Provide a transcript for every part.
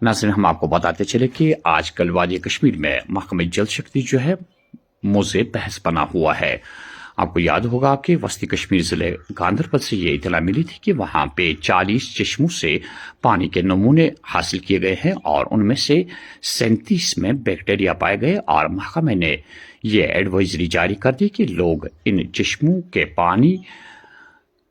नाज़रीन, हम आपको बताते चले कि आजकल वादी कश्मीर में महकमे जल शक्ति जो है मुझे बहस बना हुआ है। आपको याद होगा कि वस्ती कश्मीर जिले गांधरबल से ये इतला मिली थी कि वहां पे 40 चश्मों से पानी के नमूने हासिल किए गए हैं और उनमें से 37 में बैक्टीरिया पाए गए और महकमे ने ये एडवाइजरी जारी कर दी कि लोग इन चश्मों के पानी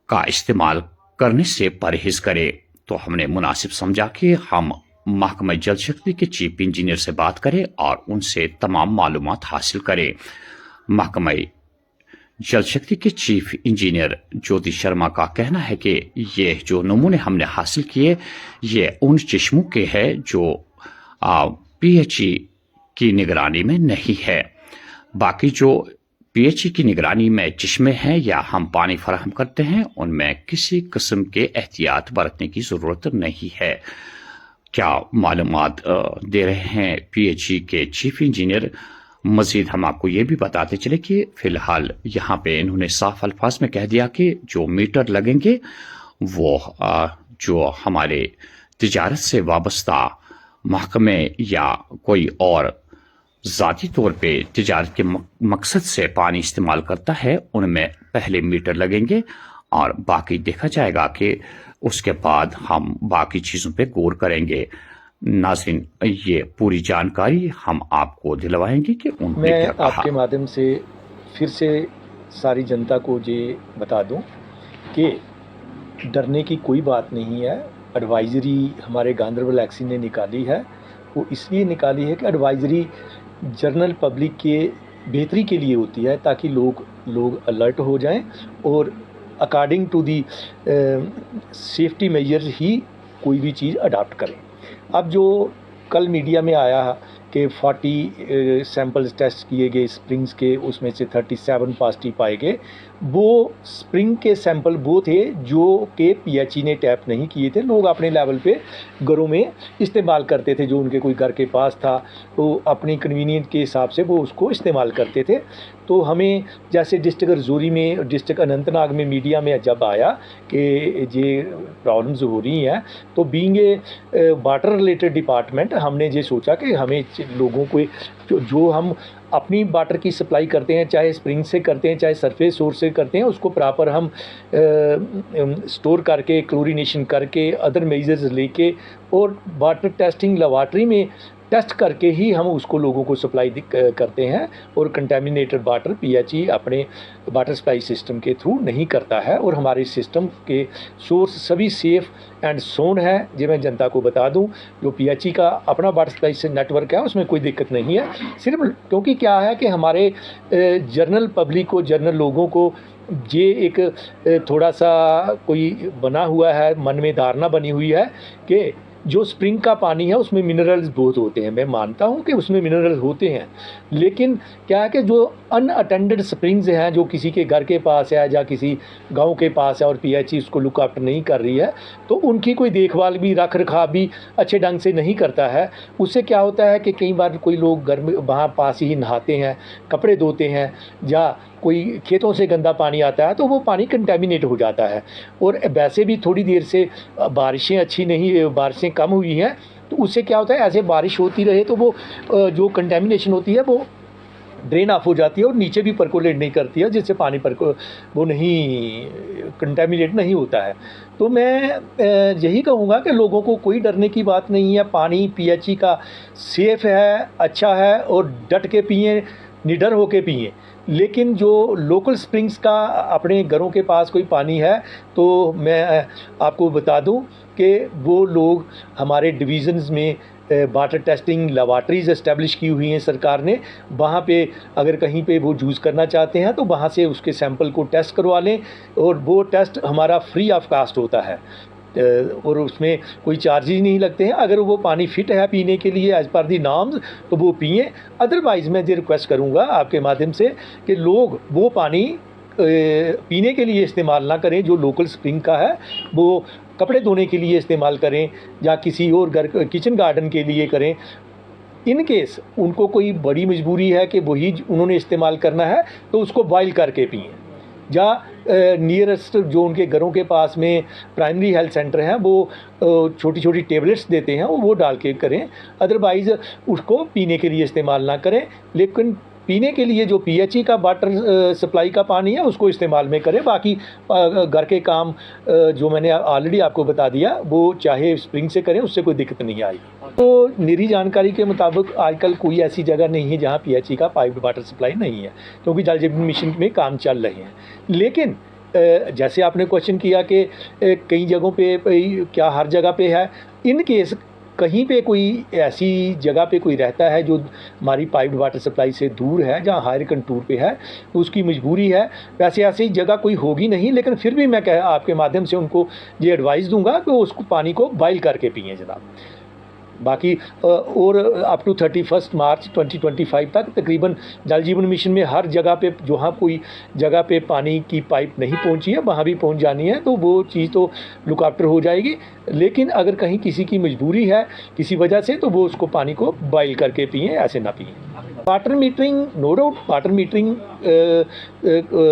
का इस्तेमाल करने से परहेज करें। तो हमने मुनासिब समझा कि हम महकमा जल शक्ति के चीफ इंजीनियर से बात करें और उनसे तमाम मालूमात हासिल करें। महकमा जल शक्ति के चीफ इंजीनियर ज्योति शर्मा का कहना है कि ये जो नमूने हमने हासिल किए ये उन चश्मों के हैं जो पीएचई की निगरानी में नहीं है। बाकी जो पीएचई की निगरानी में चश्मे हैं या हम पानी फराहम करते हैं उनमें किसी किस्म के एहतियात बरतने की जरूरत नहीं है। क्या मालूमात दे रहे हैं पीएचई के चीफ इंजीनियर। मजीद हम आपको ये भी बताते चले कि फिलहाल यहाँ पे इन्होंने साफ अल्फाज में कह दिया कि जो मीटर लगेंगे वो जो हमारे तिजारत से वाबस्ता महकमे या कोई और ज़ाती तौर पे तिजारत के मकसद से पानी इस्तेमाल करता है उनमें पहले मीटर लगेंगे और बाकी देखा जाएगा कि उसके बाद हम बाकी चीज़ों पे गौर करेंगे। नाज़रीन, ये पूरी जानकारी हम आपको दिलवाएंगे कि उन्होंने क्या कहा। आपके माध्यम से फिर से सारी जनता को ये बता दूं कि डरने की कोई बात नहीं है। एडवाइजरी हमारे गांधरबल एक्सी ने निकाली है, वो इसलिए निकाली है कि एडवाइजरी जनरल पब्लिक के बेहतरी के लिए होती है ताकि लोग अलर्ट हो जाएं और according to the safety measures ही कोई भी चीज़ अडॉप्ट करें। अब जो कल मीडिया में आया कि 40 सैंपल्स टेस्ट किए गए स्प्रिंग्स के, उसमें से 37 पॉजिटिव पाए गए। वो स्प्रिंग के सैंपल वो थे जो कि पीएचई ने टैप नहीं किए थे। लोग अपने लेवल पे घरों में इस्तेमाल करते थे, जो उनके कोई घर के पास था तो अपनी कन्वीनियंट के हिसाब से वो उसको इस्तेमाल करते थे। तो हमें जैसे डिस्ट्रिक्ट रजौरी में, डिस्ट्रिक्ट अनंतनाग में मीडिया में जब आया कि ये प्रॉब्लम्स हो रही हैं, तो being a water related department हमने ये सोचा कि हमें लोगों को जो हम अपनी वाटर की सप्लाई करते हैं, चाहे स्प्रिंग से करते हैं चाहे सरफेस सोर्स से करते हैं, उसको प्रॉपर हम स्टोर करके क्लोरीनेशन करके अदर मेजर्स लेके और वाटर टेस्टिंग लेबॉरेटरी में टेस्ट करके ही हम उसको लोगों को सप्लाई करते हैं। और कंटेमिनेटेड वाटर पीएचई अपने वाटर सप्लाई सिस्टम के थ्रू नहीं करता है और हमारे सिस्टम के सोर्स सभी सेफ़ एंड सोन है। जो मैं जनता को बता दूं, जो पीएचई का अपना वाटर सप्लाई से नेटवर्क है उसमें कोई दिक्कत नहीं है। सिर्फ क्योंकि क्या है कि हमारे जनरल पब्लिक को, जनरल लोगों को ये एक थोड़ा सा कोई बना हुआ है, मन में धारणा बनी हुई है कि जो स्प्रिंग का पानी है उसमें मिनरल्स बहुत होते हैं। मैं मानता हूं कि उसमें मिनरल्स होते हैं, लेकिन क्या है कि जो अनअटेंडेड स्प्रिंग्स हैं, जो किसी के घर के पास है या किसी गांव के पास है और पीएचई उसको लुक आफ्टर नहीं कर रही है, तो उनकी कोई देखभाल भी, रख रखाव भी अच्छे ढंग से नहीं करता है। उससे क्या होता है कि कई बार कोई लोग घर में वहाँ पास ही नहाते हैं, कपड़े धोते हैं, या कोई खेतों से गंदा पानी आता है तो वो पानी कंटेमिनेट हो जाता है। और वैसे भी थोड़ी देर से बारिशें कम हुई हैं, तो उससे क्या होता है, ऐसे बारिश होती रहे तो वो जो कंटेमिनेशन होती है वो ड्रेन ऑफ हो जाती है और नीचे भी परकोलेट नहीं करती है, जिससे पानी वो नहीं कंटेमिनेट नहीं होता है। तो मैं यही कहूँगा कि लोगों को कोई डरने की बात नहीं है। पानी पीएचई का सेफ़ है, अच्छा है और डट के पिएँ, निडर होके पिएँ। लेकिन जो लोकल स्प्रिंग्स का अपने घरों के पास कोई पानी है, तो मैं आपको बता दूं कि वो लोग हमारे डिवीज़न्स में वाटर टेस्टिंग लेबॉरेटरीज़ एस्टेब्लिश की हुई हैं सरकार ने। वहाँ पे अगर कहीं पे वो यूज़ करना चाहते हैं तो वहाँ से उसके सैंपल को टेस्ट करवा लें और वो टेस्ट हमारा फ्री ऑफ कास्ट होता है और उसमें कोई चार्जेस नहीं लगते हैं। अगर वो पानी फिट है पीने के लिए एज़ पर दी नॉर्म्स तो वो पिएँ। अदरवाइज़ मैं ये रिक्वेस्ट करूँगा आपके माध्यम से कि लोग वो पानी पीने के लिए इस्तेमाल ना करें जो लोकल स्प्रिंग का है, वो कपड़े धोने के लिए इस्तेमाल करें या किसी और घर किचन गार्डन के लिए करें। इन केस उनको कोई बड़ी मजबूरी है कि वही उन्होंने इस्तेमाल करना है तो उसको बॉयल करके पिएँ। या नियरेस्ट जो उनके घरों के पास में प्राइमरी हेल्थ सेंटर है वो छोटी छोटी टेबलेट्स देते हैं वो डाल के करें। अदरवाइज़ उसको पीने के लिए इस्तेमाल ना करें, लेकिन पीने के लिए जो पीएचई का वाटर सप्लाई का पानी है उसको इस्तेमाल में करें। बाकी घर के काम जो मैंने ऑलरेडी आपको बता दिया वो चाहे स्प्रिंग से करें, उससे कोई दिक्कत नहीं आएगी। तो मेरी जानकारी के मुताबिक आजकल कोई ऐसी जगह नहीं है जहाँ पीएचई का पाइप्ड वाटर सप्लाई नहीं है, क्योंकि जल जीवन मिशन में काम चल रहे हैं। लेकिन जैसे आपने क्वेश्चन किया कि कई जगहों पे क्या हर जगह पे है, इन केस कहीं पे कोई ऐसी जगह पे कोई रहता है जो हमारी पाइप्ड वाटर सप्लाई से दूर है, जहाँ हायर कंटूर पे है, तो उसकी मजबूरी है। वैसे ऐसी जगह कोई होगी नहीं, लेकिन फिर भी मैं आपके माध्यम से उनको ये एडवाइस दूंगा कि उसको पानी को बॉयल करके पिएँ जनाब। बाकी और अप टू 31 मार्च 2025 तक तकरीबन जल जीवन मिशन में हर जगह पे जहाँ कोई जगह पे पानी की पाइप नहीं पहुँची है वहाँ भी पहुँच जानी है, तो वो चीज़ तो लुक आफ्टर हो जाएगी। लेकिन अगर कहीं किसी की मजबूरी है किसी वजह से, तो वो उसको पानी को बॉयल करके पिएँ, ऐसे ना पिएँ। Water metering, no doubt water metering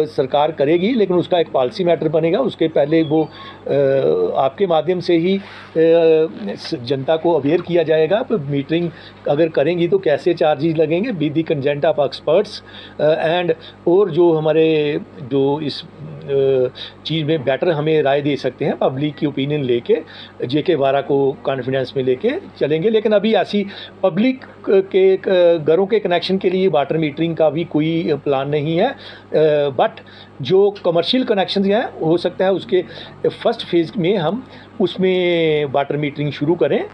सरकार करेगी, लेकिन उसका एक पॉलिसी मैटर बनेगा। उसके पहले वो आपके माध्यम से ही जनता को अवेयर किया जाएगा। तो मीटरिंग अगर करेंगी तो कैसे चार्जेस लगेंगे with the consent of experts and, और जो हमारे जो इस चीज़ में बेटर हमें राय दे सकते हैं, पब्लिक की ओपिनियन लेके जेके वारा को कॉन्फिडेंस में लेके चलेंगे। लेकिन अभी ऐसी पब्लिक के घरों के कनेक्शन के लिए वाटर मीटरिंग का भी कोई प्लान नहीं है, बट जो कमर्शियल कनेक्शन हैं हो सकता है उसके फर्स्ट फेज़ में हम उसमें वाटर मीटरिंग शुरू करें।